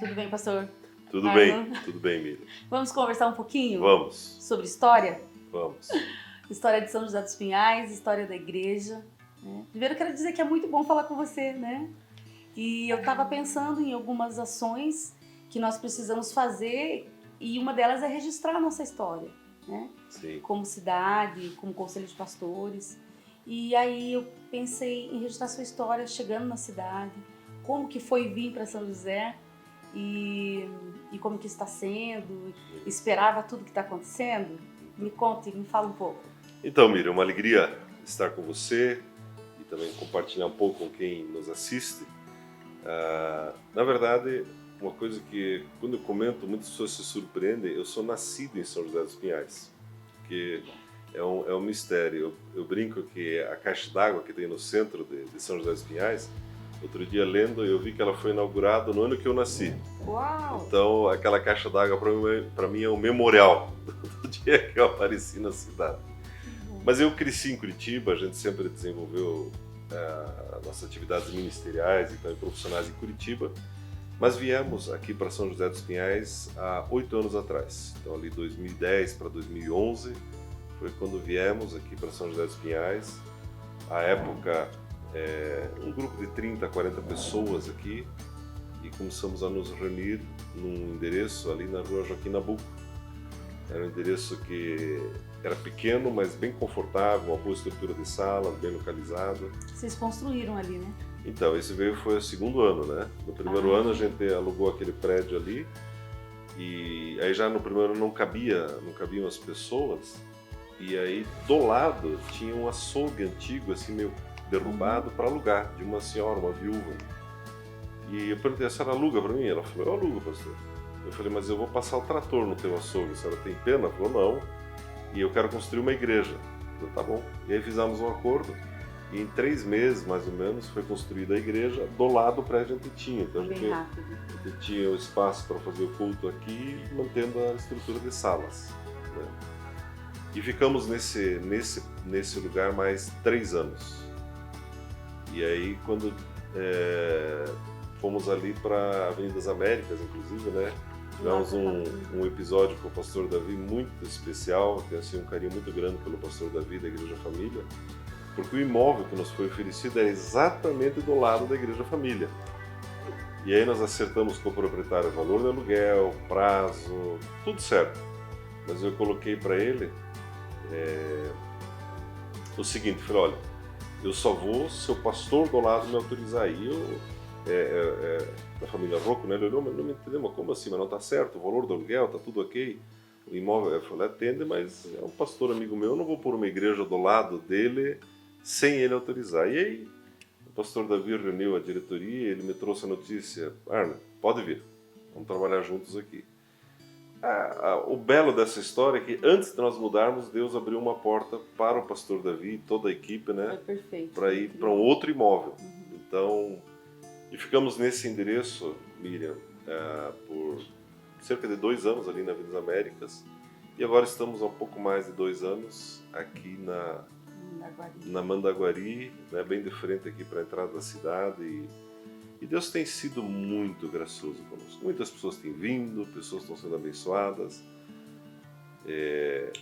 Tudo bem, pastor? Tudo bem, Miriam. Vamos conversar um pouquinho? Vamos. Sobre história? Vamos. História de São José dos Pinhais, história da igreja. Né? Primeiro eu quero dizer que é muito bom falar com você, né? E eu estava pensando em algumas ações que nós precisamos fazer e uma delas é registrar a nossa história, né? Sim. Como cidade, como conselho de pastores. E aí eu pensei em registrar sua história chegando na cidade, como que foi vir para São José e como que está sendo, esperava tudo que está acontecendo. Me conte, me fala um pouco. Então, Miriam, uma alegria estar com você e também compartilhar um pouco com quem nos assiste. Na verdade, uma coisa que quando eu comento, muitas pessoas se surpreendem, eu sou nascido em São José dos Pinhais, que é um mistério. Eu brinco que a caixa d'água que tem no centro de São José dos Pinhais, outro dia lendo, eu vi que ela foi inaugurada no ano que eu nasci. Uau! Então, aquela caixa d'água para mim é um memorial do dia que eu apareci na cidade. Mas eu cresci em Curitiba, a gente sempre desenvolveu nossas atividades ministeriais e também profissionais em Curitiba, mas viemos aqui para São José dos Pinhais há 8 anos atrás. Então, ali 2010 para 2011 foi quando viemos aqui para São José dos Pinhais. À época, um grupo de 30, 40 pessoas aqui, e começamos a nos reunir num endereço ali na rua Joaquim Nabuco. Era um endereço que era pequeno, mas bem confortável, uma boa estrutura de sala, bem localizado. Vocês construíram ali, né? Então, esse foi o segundo ano, né? No primeiro ano a gente alugou aquele prédio ali, e aí já no primeiro ano não cabiam as pessoas, e aí do lado tinha um açougue antigo, assim, meio derrubado para alugar, de uma senhora, uma viúva. E eu perguntei, a senhora aluga para mim? Ela falou, eu alugo, pastor. Eu falei, mas eu vou passar o trator no teu açougue, a senhora tem pena? Ela falou, não, e eu quero construir uma igreja. Eu falei, tá bom. E aí fizemos um acordo, e em 3 meses, mais ou menos, foi construída a igreja do lado do prédio que a gente tinha. Então a gente tinha o espaço para fazer o culto aqui, mantendo a estrutura de salas, né? E ficamos nesse lugar mais 3 anos. E aí, quando fomos ali para a Avenida das Américas, inclusive, né? Tivemos um episódio com o pastor Davi muito especial, tenho assim, um carinho muito grande pelo pastor Davi da Igreja Família, porque o imóvel que nos foi oferecido era exatamente do lado da Igreja Família. E aí nós acertamos com o proprietário o valor do aluguel, prazo, tudo certo. Mas eu coloquei para ele o seguinte, falei, olha, eu só vou se o pastor do lado me autorizar. E eu, da família Rocco, né, ele olhou, mas não me entendeu, mas como assim? Mas não está certo, o valor do aluguel, está tudo ok. O imóvel, eu falei, atende, mas é um pastor amigo meu, eu não vou pôr uma igreja do lado dele sem ele autorizar. E aí, o pastor Davi reuniu a diretoria, ele me trouxe a notícia, Arne, pode vir, vamos trabalhar juntos aqui. O belo dessa história é que antes de nós mudarmos, Deus abriu uma porta para o pastor Davi e toda a equipe, né, para ir para um outro imóvel. Então, e ficamos nesse endereço, Miriam, por cerca de 2 anos ali na Avenida das Américas, e agora estamos há um pouco mais de 2 anos aqui na Mandaguari, né, bem de frente aqui para a entrada da cidade, e Deus tem sido muito gracioso conosco. Muitas pessoas têm vindo, pessoas estão sendo abençoadas.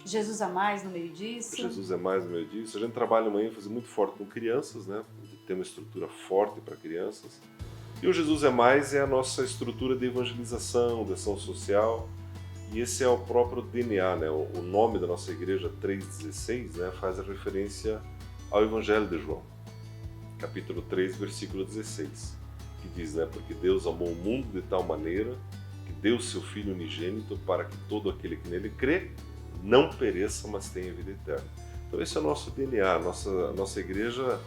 Jesus é mais no meio disso? Jesus é mais no meio disso. A gente trabalha uma ênfase muito forte com crianças, né? Tem uma estrutura forte para crianças. E o Jesus é mais é a nossa estrutura de evangelização, de ação social. E esse é o próprio DNA, né? O nome da nossa igreja 316, né, faz a referência ao Evangelho de João, capítulo 3, versículo 16, que diz, né, porque Deus amou o mundo de tal maneira que deu seu Filho unigênito para que todo aquele que nele crê não pereça, mas tenha vida eterna. Então esse é o nosso DNA, a nossa igreja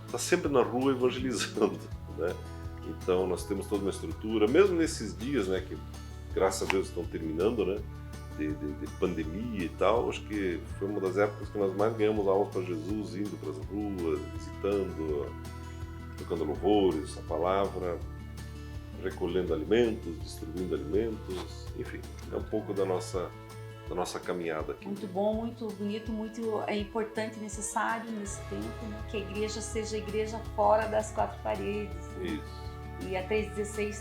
está sempre na rua evangelizando, né? Então nós temos toda uma estrutura, mesmo nesses dias, né, que graças a Deus estão terminando, né, de pandemia e tal, acho que foi uma das épocas que nós mais ganhamos almas para Jesus, indo para as ruas, visitando, tocando louvores, a palavra, recolhendo alimentos, distribuindo alimentos, enfim, é um pouco da nossa caminhada aqui. Muito bom, muito bonito, muito importante e necessário nesse tempo, né, que a igreja seja a igreja fora das 4 paredes. Né? Isso. E a 316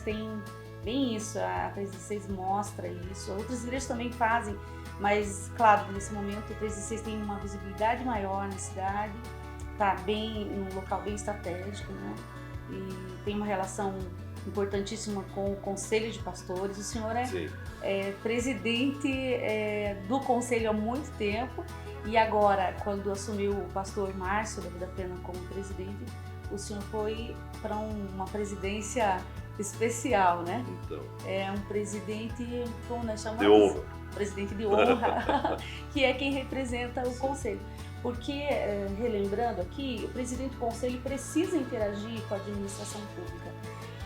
bem isso, a 316 mostra isso, outras igrejas também fazem, mas claro, nesse momento a 316 tem uma visibilidade maior na cidade, está bem, num local bem estratégico, né? E tem uma relação importantíssima com o Conselho de Pastores. O senhor é presidente do Conselho há muito tempo e agora, quando assumiu o pastor Márcio da Vida Plena como presidente, o senhor foi para uma presidência especial, né? Então. É um presidente, como nós chamamos? De honra. Presidente de honra, que é quem representa o Conselho. Porque, relembrando aqui, o presidente do Conselho precisa interagir com a administração pública.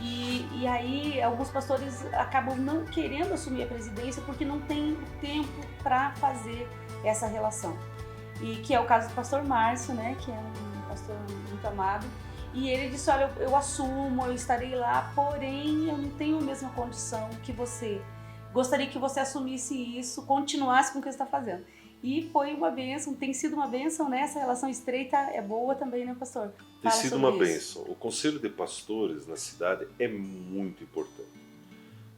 E aí, alguns pastores acabam não querendo assumir a presidência porque não tem tempo para fazer essa relação. E que é o caso do pastor Márcio, né, que é um pastor muito amado. E ele disse, olha, eu assumo, eu estarei lá, porém eu não tenho a mesma condição que você. Gostaria que você assumisse isso, continuasse com o que você está fazendo. E foi uma bênção, tem sido uma bênção, né? Essa relação estreita é boa também, né, pastor? Tem sido uma bênção. O Conselho de Pastores na cidade é muito importante.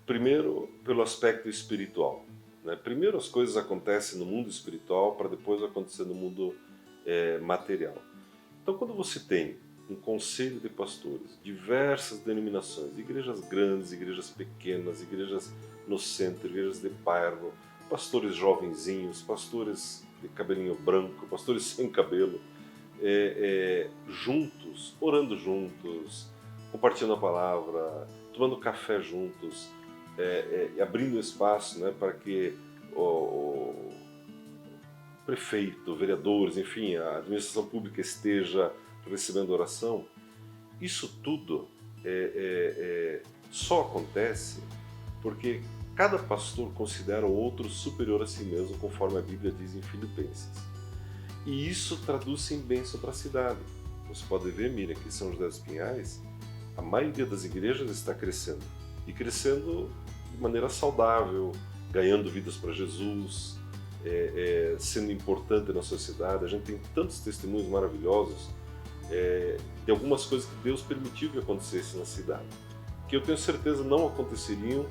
Primeiro, pelo aspecto espiritual. Né? Primeiro as coisas acontecem no mundo espiritual para depois acontecer no mundo material. Então, quando você tem um conselho de pastores, diversas denominações, igrejas grandes, igrejas pequenas, igrejas no centro, igrejas de bairro, pastores jovenzinhos, pastores de cabelinho branco, pastores sem cabelo, juntos, orando juntos, compartilhando a palavra, tomando café juntos, abrindo espaço, né, para que o prefeito, vereadores, enfim, a administração pública esteja recebendo oração. Isso tudo só acontece porque cada pastor considera o outro superior a si mesmo, conforme a Bíblia diz em Filipenses. E isso traduz-se em bênção para a cidade. Você pode ver, Miriam, que em São José dos Pinhais, a maioria das igrejas está crescendo. E crescendo de maneira saudável, ganhando vidas para Jesus, sendo importante na sociedade. A gente tem tantos testemunhos maravilhosos de algumas coisas que Deus permitiu que acontecesse na cidade, que eu tenho certeza não aconteceriam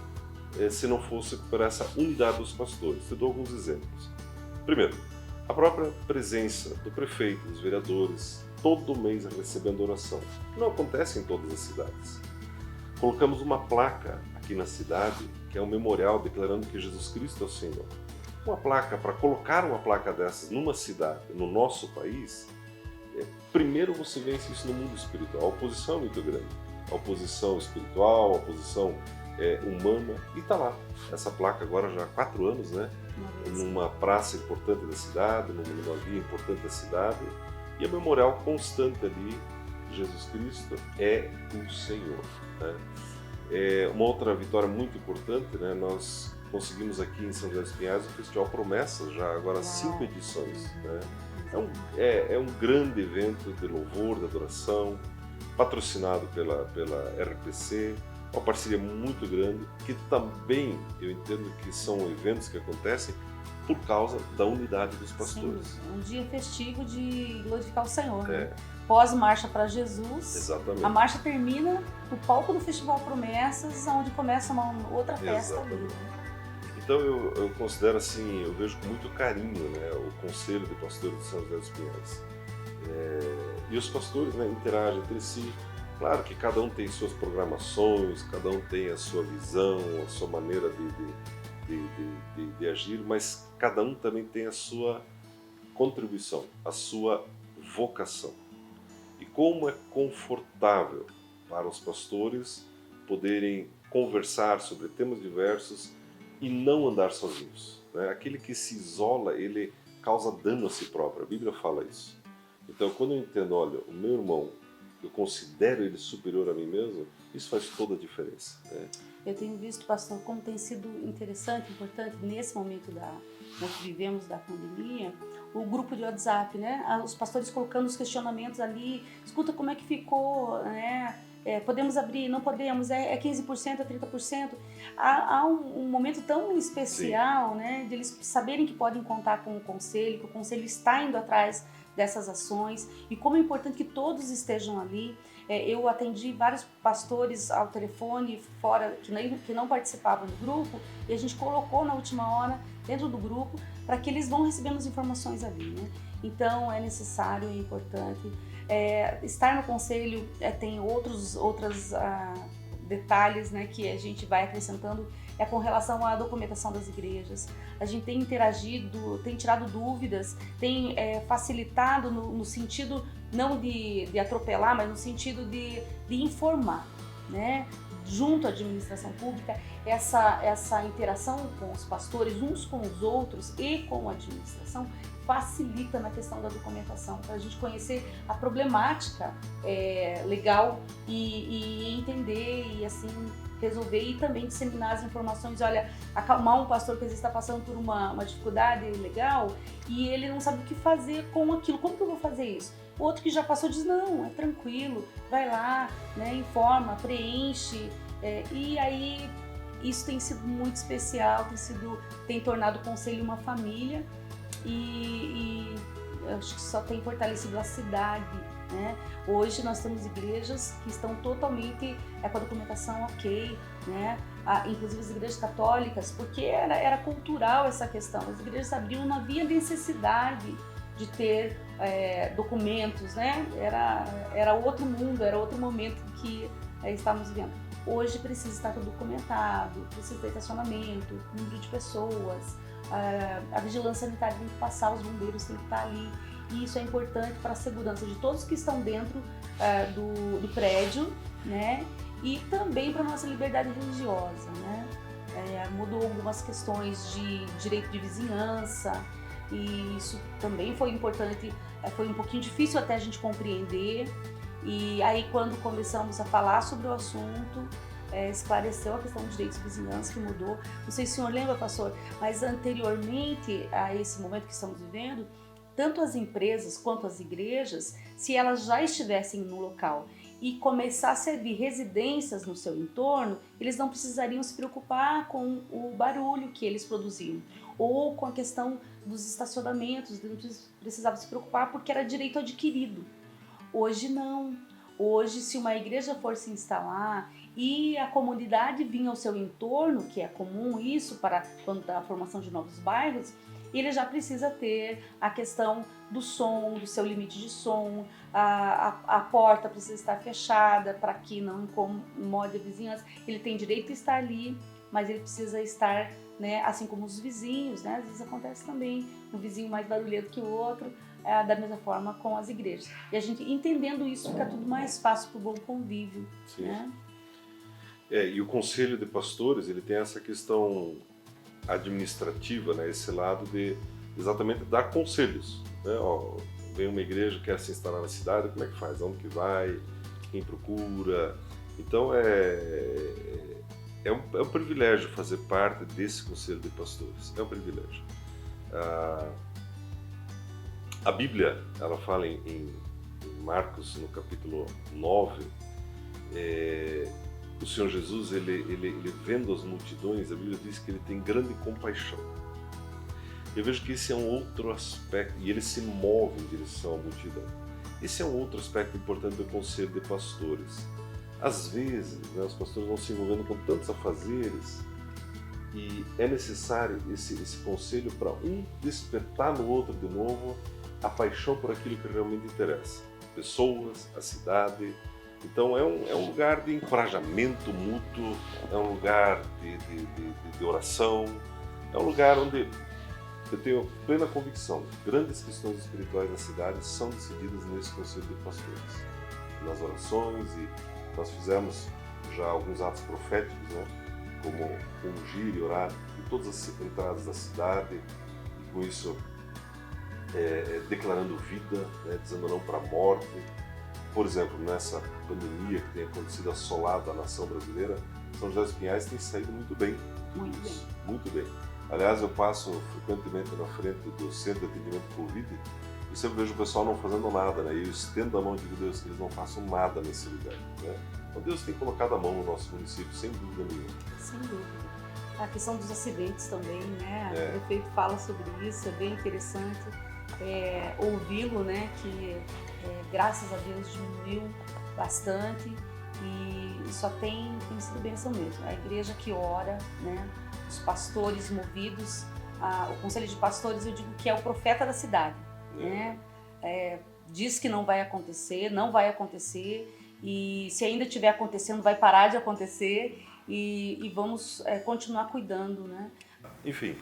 se não fosse por essa unidade dos pastores. Eu dou alguns exemplos. Primeiro, a própria presença do prefeito, dos vereadores, todo mês recebendo oração. Não acontece em todas as cidades. Colocamos uma placa aqui na cidade, que é um memorial declarando que Jesus Cristo é o Senhor. Uma placa, para colocar uma placa dessas numa cidade, no nosso país, primeiro você vence isso no mundo espiritual. A oposição é muito grande. A oposição espiritual, a oposição humana, e está lá. Essa placa agora já há 4 anos, né? Numa praça importante da cidade, numa via importante da cidade, e a memorial constante ali, Jesus Cristo é o Senhor. Né? Uma outra vitória muito importante, né? Nós conseguimos aqui em São José dos Pinhais o Festival Promessas, já agora 5 edições. Né? É um grande evento de louvor, de adoração, patrocinado pela RPC, uma parceria muito grande, que também eu entendo que são eventos que acontecem por causa da unidade dos pastores. Sim, um dia festivo de glorificar o Senhor. Né? Pós-marcha para Jesus, exatamente. A marcha termina no palco do Festival Promessas, onde começa uma outra festa ali. Né? Então eu considero assim, eu vejo com muito carinho, né, o Conselho de Pastores de São José dos Pinhais. E os pastores, né, interagem entre si. Claro que cada um tem suas programações, cada um tem a sua visão, a sua maneira de agir, mas cada um também tem a sua contribuição, a sua vocação. E como é confortável para os pastores poderem conversar sobre temas diversos e não andar sozinhos. Né? Aquele que se isola, ele causa dano a si próprio. A Bíblia fala isso. Então, quando eu entendo, olha, o meu irmão, eu considero ele superior a mim mesmo, isso faz toda a diferença. Né? Eu tenho visto, pastor, como tem sido interessante, importante, nesse momento que vivemos da pandemia, o grupo de WhatsApp, né? Os pastores colocando os questionamentos ali, escuta como é que ficou, né? Podemos abrir, não podemos, é 15%, é 30%. Há um momento tão especial, né, de eles saberem que podem contar com o conselho, que o conselho está indo atrás dessas ações, e como é importante que todos estejam ali. Eu atendi vários pastores ao telefone fora, que não participavam do grupo, e a gente colocou na última hora dentro do grupo para que eles vão recebendo as informações ali, né? Então é necessário e importante. Estar no conselho tem outros detalhes, né, que a gente vai acrescentando, com relação à documentação das igrejas. A gente tem interagido, tem tirado dúvidas, tem facilitado no sentido não de atropelar, mas no sentido de informar, né? Junto à administração pública, essa interação com os pastores, uns com os outros e com a administração, facilita na questão da documentação, para a gente conhecer a problemática legal e entender e assim resolver, e também disseminar as informações. Olha, acalmar um pastor que às vezes está passando por uma dificuldade legal e ele não sabe o que fazer com aquilo. Como que eu vou fazer isso? O outro que já passou diz, não, é tranquilo, vai lá, né, informa, preenche, e aí isso tem sido muito especial, tem tornado o conselho uma família, e eu acho que só tem fortalecido a cidade, né? Hoje nós temos igrejas que estão totalmente com a documentação ok, né? Inclusive as igrejas católicas, porque era cultural essa questão. As igrejas abriam, não havia necessidade de ter documentos, né? Era outro mundo, era outro momento que estávamos vivendo. Hoje precisa estar tudo documentado, precisa ter estacionamento, número de pessoas, a vigilância sanitária tem que passar, os bombeiros têm que estar ali. E isso é importante para a segurança de todos que estão dentro do prédio, né? E também para a nossa liberdade religiosa, né? Mudou algumas questões de direito de vizinhança, e isso também foi importante, foi um pouquinho difícil até a gente compreender. E aí, quando começamos a falar sobre o assunto, esclareceu a questão dos direitos de vizinhança, que mudou. Não sei se o senhor lembra, pastor, mas anteriormente a esse momento que estamos vivendo, tanto as empresas quanto as igrejas, se elas já estivessem no local e começassem a vir residências no seu entorno, eles não precisariam se preocupar com o barulho que eles produziam, ou com a questão dos estacionamentos, não precisava se preocupar porque era direito adquirido. Hoje não. Hoje, se uma igreja for se instalar e a comunidade vir ao seu entorno, que é comum isso para quando a formação de novos bairros, ele já precisa ter a questão do som, do seu limite de som, a porta precisa estar fechada para que não incomode a vizinhança. Ele tem direito a estar ali, mas ele precisa estar, né, assim como os vizinhos, né? Às vezes acontece também, um vizinho mais barulhento que o outro, da mesma forma com as igrejas. E a gente entendendo isso, fica tudo mais fácil para o bom convívio. Sim. Né? E o Conselho de Pastores, ele tem essa questão administrativa, né, esse lado de exatamente dar conselhos, né? Vem uma igreja que quer se instalar na cidade, como é que faz, onde que vai, quem procura. Então é um privilégio fazer parte desse Conselho de Pastores, é um privilégio. A Bíblia, ela fala em Marcos, no capítulo 9, o Senhor Jesus, ele vendo as multidões, a Bíblia diz que ele tem grande compaixão. Eu vejo que esse é um outro aspecto, e ele se move em direção à multidão. Esse é um outro aspecto importante do Conselho de Pastores. Às vezes, né, os pastores vão se envolvendo com tantos afazeres, e é necessário esse conselho para um despertar no outro de novo a paixão por aquilo que realmente interessa. Pessoas, a cidade. Então é um lugar de encorajamento mútuo, é um lugar de oração, é um lugar onde eu tenho plena convicção que grandes questões espirituais da cidade são decididas nesse Conselho de Pastores, nas orações, e nós fizemos já alguns atos proféticos, né, como ungir e orar em todas as entradas da cidade, e com isso declarando vida, né, dizendo não para a morte. Por exemplo, nessa pandemia que tem acontecido assolada a nação brasileira, São José dos Pinhais tem saído muito bem. Muito bem. Aliás, eu passo frequentemente na frente do Centro de Atendimento Covid e sempre vejo o pessoal não fazendo nada, né? E eu estendo a mão de Deus que eles não façam nada nesse lugar, né? Então Deus tem colocado a mão no nosso município, sem dúvida nenhuma. Sem dúvida. A questão dos acidentes também, né? O prefeito fala sobre isso, é bem interessante ouvi-lo, né? Que graças a Deus diminuiu bastante e só tem sido bênção mesmo. A igreja que ora, né? Os pastores movidos, o conselho de pastores eu digo que é o profeta da cidade, né? Diz que não vai acontecer, não vai acontecer, e se ainda estiver acontecendo vai parar de acontecer e vamos continuar cuidando, né? Enfim,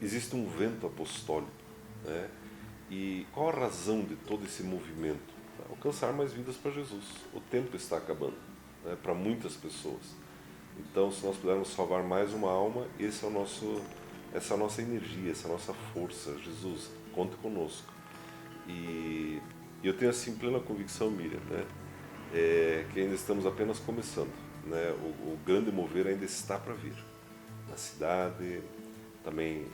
existe um vento apostólico, né? E qual a razão de todo esse movimento? Alcançar mais vidas para Jesus. O tempo está acabando, né, para muitas pessoas. Então, se nós pudermos salvar mais uma alma, essa é a nossa energia, essa é a nossa força. Jesus, conte conosco. E eu tenho assim plena convicção, Miriam, né, que ainda estamos apenas começando, né? O grande mover ainda está para vir. Na cidade, também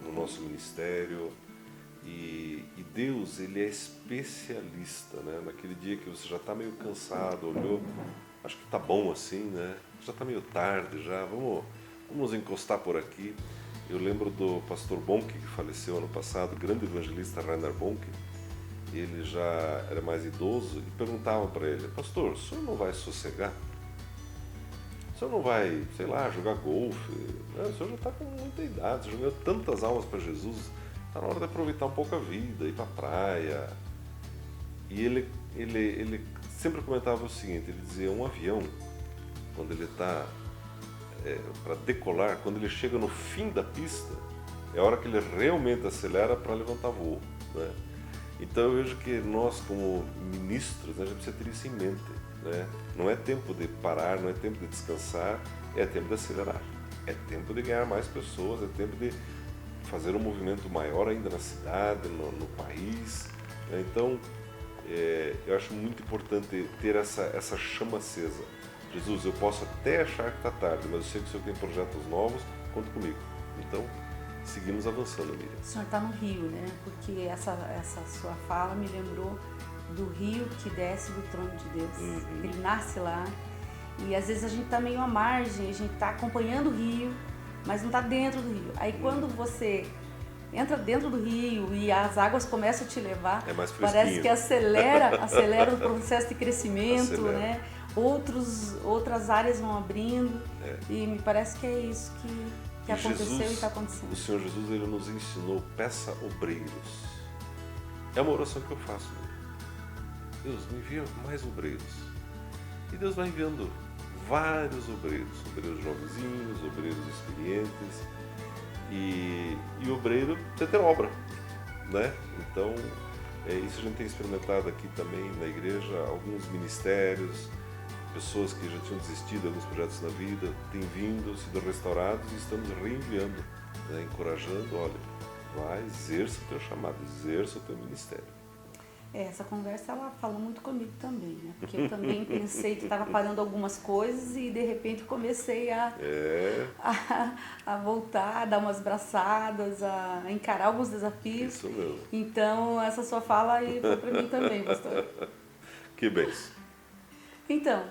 no nosso ministério. E Deus, Ele é especialista, né? Naquele dia que você já está meio cansado, olhou, acho que está bom assim, né? Já está meio tarde, já, vamos nos encostar por aqui. Eu lembro do pastor Bonke, que faleceu ano passado, o grande evangelista Rainer Bonke. Ele já era mais idoso e perguntavam para ele: pastor, o senhor não vai sossegar? O senhor não vai, sei lá, jogar golfe? O senhor já está com muita idade, já ganhou tantas almas para Jesus, está na hora de aproveitar um pouco a vida, ir para a praia. E ele sempre comentava o seguinte, ele dizia, um avião, quando ele está para decolar, quando ele chega no fim da pista, é a hora que ele realmente acelera para levantar voo, né? Então eu vejo que nós, como ministros, né, a gente precisa ter isso em mente, né? Não é tempo de parar, não é tempo de descansar, é tempo de acelerar. É tempo de ganhar mais pessoas, é tempo de fazer um movimento maior ainda na cidade, no país, né? Então, eu acho muito importante ter essa chama acesa. Jesus, eu posso até achar que está tarde, mas eu sei que o Senhor tem projetos novos, conta comigo. Então, seguimos avançando, Miriam. O senhor está no rio, né? Porque essa sua fala me lembrou do rio que desce do trono de Deus. Uhum. Ele nasce lá e às vezes a gente está meio à margem, a gente está acompanhando o rio, mas não está dentro do rio. Aí quando você entra dentro do rio e as águas começam a te levar, é mais fresquinho. Parece que acelera o processo de crescimento, né? Outras áreas vão abrindo e me parece que é isso que aconteceu Jesus, e está acontecendo. O Senhor Jesus, Ele nos ensinou, peça obreiros. É uma oração que eu faço. Deus, me envia mais obreiros. E Deus vai enviando vários obreiros jovenzinhos, obreiros experientes. E o obreiro precisa ter obra, né? Então, isso a gente tem experimentado aqui também na igreja, alguns ministérios, pessoas que já tinham desistido de alguns projetos na vida, têm vindo, sido restaurados e estamos reenviando, né? Encorajando, olha, vai, exerça o teu chamado, exerça o teu ministério. Essa conversa, ela falou muito comigo também, né? Porque eu também pensei que estava parando algumas coisas e, de repente, comecei a voltar, a dar umas braçadas, a encarar alguns desafios. Isso mesmo. Então, essa sua fala aí foi para mim também, pastor. Que bênção. Então,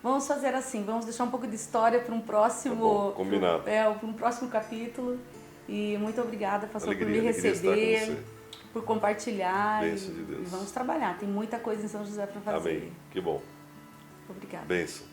vamos fazer assim, vamos deixar um pouco de história para um próximo... Tá bom, combinado. Para um próximo capítulo. E muito obrigada, pastor, por me receber. receber. Por compartilhar Bênção de Deus. E vamos trabalhar. Tem muita coisa em São José para fazer. Amém. Que bom. Obrigada. Bênção.